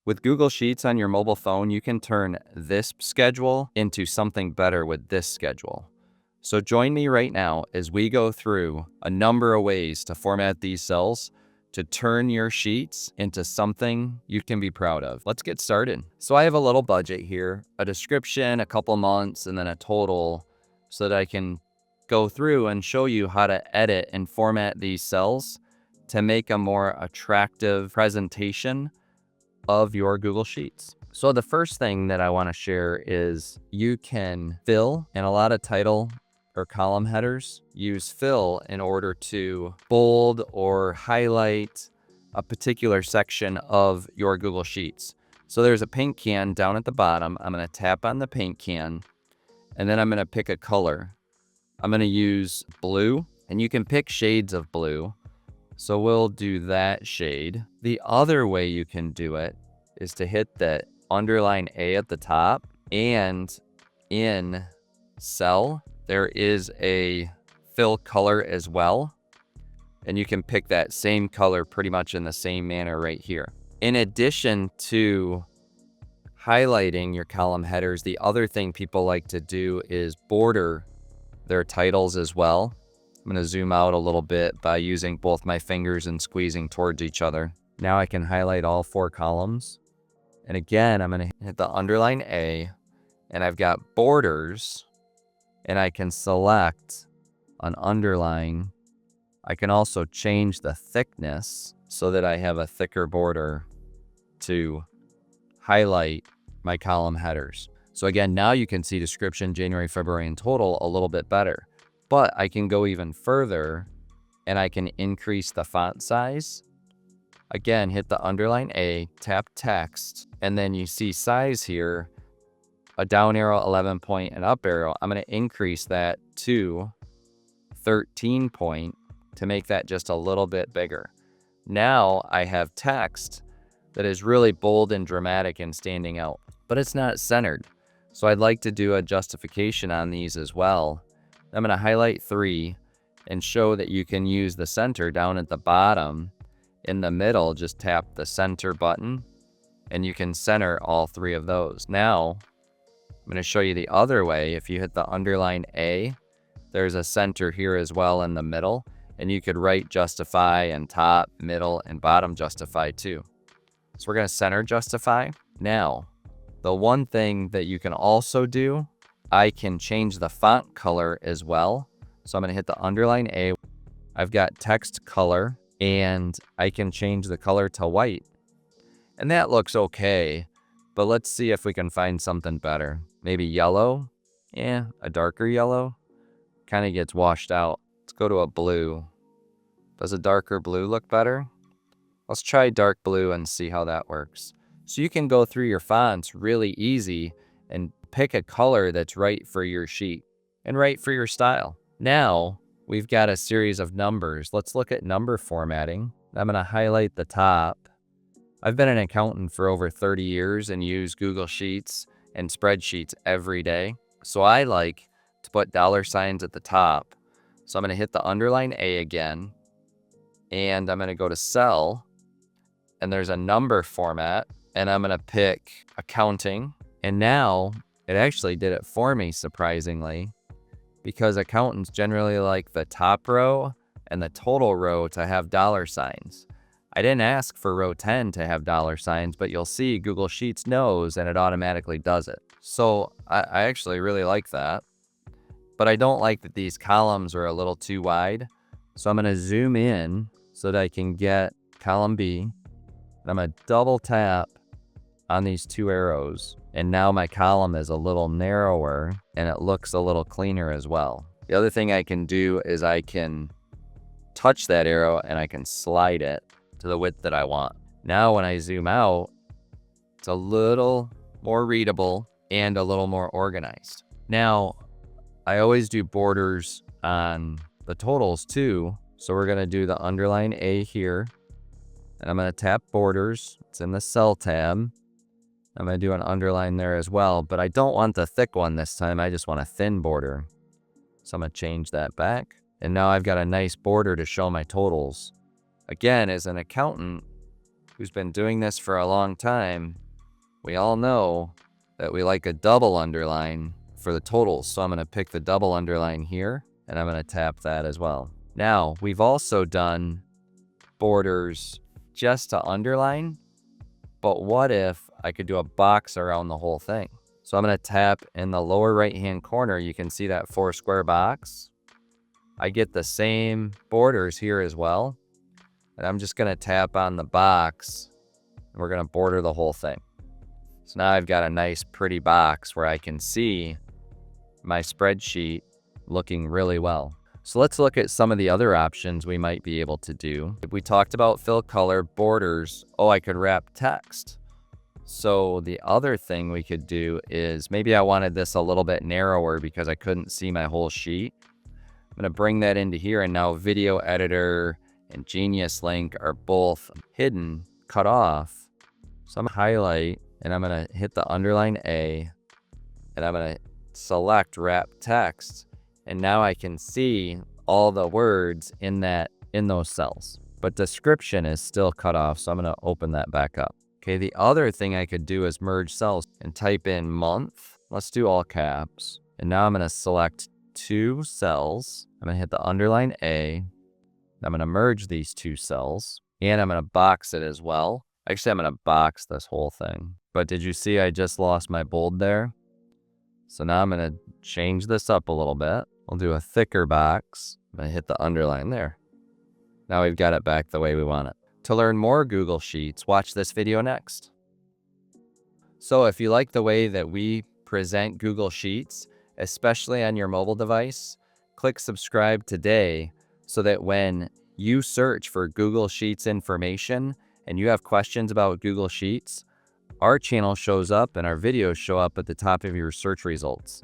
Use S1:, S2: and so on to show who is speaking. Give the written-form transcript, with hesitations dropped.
S1: With Google Sheets on your mobile phone, you can turn this schedule into something better with this schedule. So join me right now as we go through a number of ways to format these cells to turn your sheets into something you can be proud of. Let's get started. So I have a little budget here, a description, a couple months, and then a total so that I can go through and show you how to edit and format these cells to make a more attractive presentation of your Google Sheets. So the first thing that I want to share is you can fill, and a lot of title or column headers use fill in order to bold or highlight a particular section of your Google Sheets. So there's a paint can down at the bottom. I'm going to tap on the paint can, and then I'm going to pick a color. I'm going to use blue, and you can pick shades of blue. So we'll do that shade. The other way you can do it is to hit the underline A at the top, and in cell, there is a fill color as well. And you can pick that same color pretty much in the same manner right here. In addition to highlighting your column headers, the other thing people like to do is border their titles as well. I'm going to zoom out a little bit by using both my fingers and squeezing towards each other. Now I can highlight all 4 columns. And again, I'm going to hit the underline A, and I've got borders, and I can select an underline. I can also change the thickness so that I have a thicker border to highlight my column headers. So again, now you can see description, January, February, and total a little bit better. But I can go even further, and I can increase the font size. Again, hit the underline A, tap text, and then you see size here, a down arrow, 11 point, and up arrow. I'm going to increase that to 13 point to make that just a little bit bigger. Now I have text that is really bold and dramatic and standing out, but it's not centered. So I'd like to do a justification on these as well. I'm going to highlight 3 and show that you can use the center down at the bottom. In the middle, just tap the center button, and you can center all 3 of those. Now, I'm going to show you the other way. If you hit the underline A, there's a center here as well in the middle, and you could write justify and top, middle, and bottom justify too. So we're going to center justify. Now, the one thing that you can also do, I can change the font color as well. So I'm going to hit the underline A. I've got text color, and I can change the color to white. And that looks okay, but let's see if we can find something better. Maybe yellow? Yeah, a darker yellow. Kind of gets washed out. Let's go to a blue. Does a darker blue look better? Let's try dark blue and see how that works. So you can go through your fonts really easy and pick a color that's right for your sheet and right for your style. Now we've got a series of numbers. Let's look at number formatting. I'm going to highlight the top. I've been an accountant for over 30 years and use Google Sheets and spreadsheets every day. So I like to put dollar signs at the top. So I'm going to hit the underline A again, and I'm going to go to cell, and there's a number format, and I'm going to pick accounting. And now it actually did it for me, surprisingly, because accountants generally like the top row and the total row to have dollar signs. I didn't ask for row 10 to have dollar signs, but you'll see Google Sheets knows, and it automatically does it. So I actually really like that, but I don't like that these columns are a little too wide. So I'm going to zoom in so that I can get column B. I'm going to double tap on these 2 arrows, and now my column is a little narrower and it looks a little cleaner as well. The other thing I can do is I can touch that arrow and I can slide it to the width that I want. Now when I zoom out, it's a little more readable and a little more organized. Now, I always do borders on the totals too. So we're going to do the underline A here, and I'm going to tap borders. It's in the cell tab. I'm going to do an underline there as well, but I don't want the thick one this time. I just want a thin border. So I'm going to change that back. And now I've got a nice border to show my totals. Again, as an accountant, who's been doing this for a long time, we all know that we like a double underline for the totals. So I'm going to pick the double underline here, and I'm going to tap that as well. Now, we've also done borders just to underline, but what if I could do a box around the whole thing? So I'm going to tap in the lower right-hand corner. You can see that 4 square box. I get the same borders here as well. And I'm just going to tap on the box, and we're going to border the whole thing. So now I've got a nice pretty box where I can see my spreadsheet looking really well. So let's look at some of the other options we might be able to do. If we talked about fill color, borders, I could wrap text. So the other thing we could do is maybe I wanted this a little bit narrower because I couldn't see my whole sheet. I'm going to bring that into here, and now Video Editor and Genius Link are both hidden, cut off. So I'm going to highlight, and I'm going to hit the underline A, and I'm going to select wrap text. And now I can see all the words in those cells. But description is still cut off, so I'm going to open that back up. Okay, the other thing I could do is merge cells and type in month. Let's do all caps. And now I'm going to select 2 cells. I'm going to hit the underline A. I'm going to merge these 2 cells. And I'm going to box it as well. Actually, I'm going to box this whole thing. But did you see I just lost my bold there? So now I'm going to change this up a little bit. We'll do a thicker box. I'm going to hit the underline there. Now we've got it back the way we want it. To learn more Google Sheets, watch this video next. So if you like the way that we present Google Sheets, especially on your mobile device, click subscribe today so that when you search for Google Sheets information and you have questions about Google Sheets, our channel shows up and our videos show up at the top of your search results.